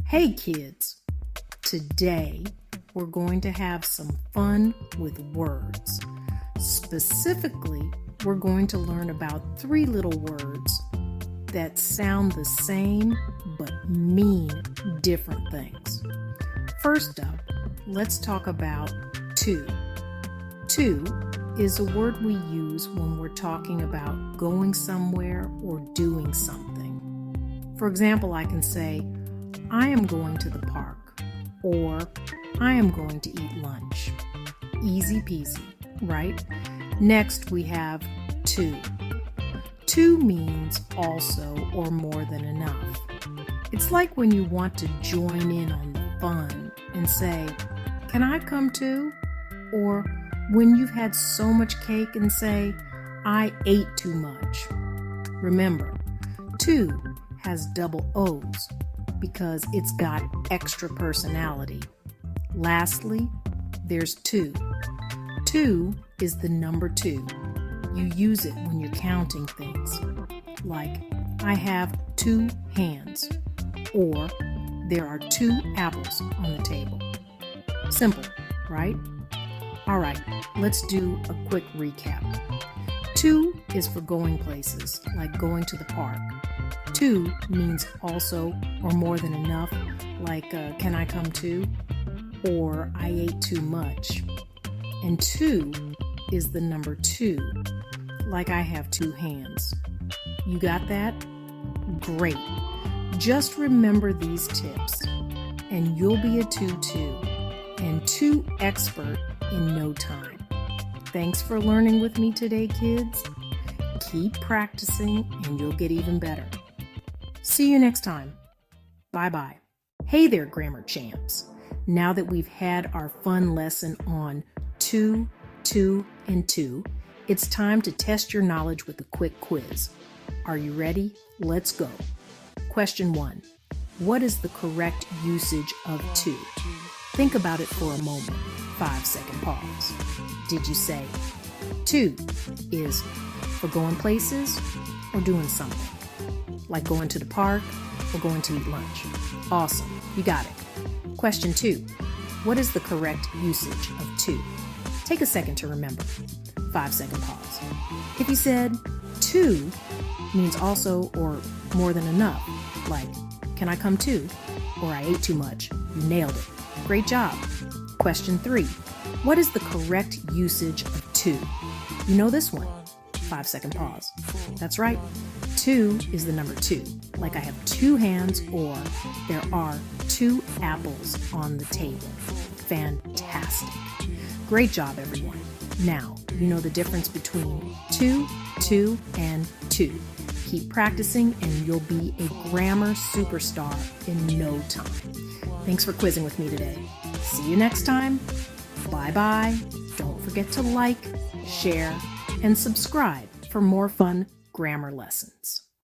Hey kids, today we're going to have some fun with words. Specifically, we're going to learn about 3 little words that sound the same but mean different things. First up, let's talk about to. To is a word we use when we're talking about going somewhere or doing something. For example, I can say, I am going to the park, or I am going to eat lunch. Easy peasy, right? Next, we have to. To means also or more than enough. It's like when you want to join in on the fun and say, can I come too? Or when you've had so much cake and say, I ate too much. Remember, to has double O's because it's got extra personality. Lastly, there's two. Two is the number 2. You use it when you're counting things, like I have 2 hands, or there are 2 apples on the table. Simple, right? All right, let's do a quick recap. To is for going places, like going to the park. To means also or more than enough, like can I come too? Or I ate too much. And to is the number 2, like I have 2 hands. You got that? Great. Just remember these tips, and you'll be a 2-2 and 2 expert in no time. Thanks for learning with me today, kids. Keep practicing and you'll get even better. See you next time. Bye-bye. Hey there, grammar champs. Now that we've had our fun lesson on to, and to, it's time to test your knowledge with a quick quiz. Are you ready? Let's go. Question 1. What is the correct usage of to? Think about it for a moment. 5-second pause. Did you say to is for going places or doing something? Like going to the park or going to eat lunch? Awesome, you got it. Question 2. What is the correct usage of to? Take a second to remember. 5-second pause. If you said to means also or more than enough, like can I come too? Or I ate too much, you nailed it. Great job. Question 3. What is the correct usage of to? You know this one. 5-second pause. That's right. To is the number 2, like I have 2 hands or there are 2 apples on the table. Fantastic. Great job, everyone. Now, you know the difference between to, and to. Keep practicing and you'll be a grammar superstar in no time. Thanks for quizzing with me today. See you next time. Bye-bye. Don't forget to like, share, and subscribe for more fun grammar lessons.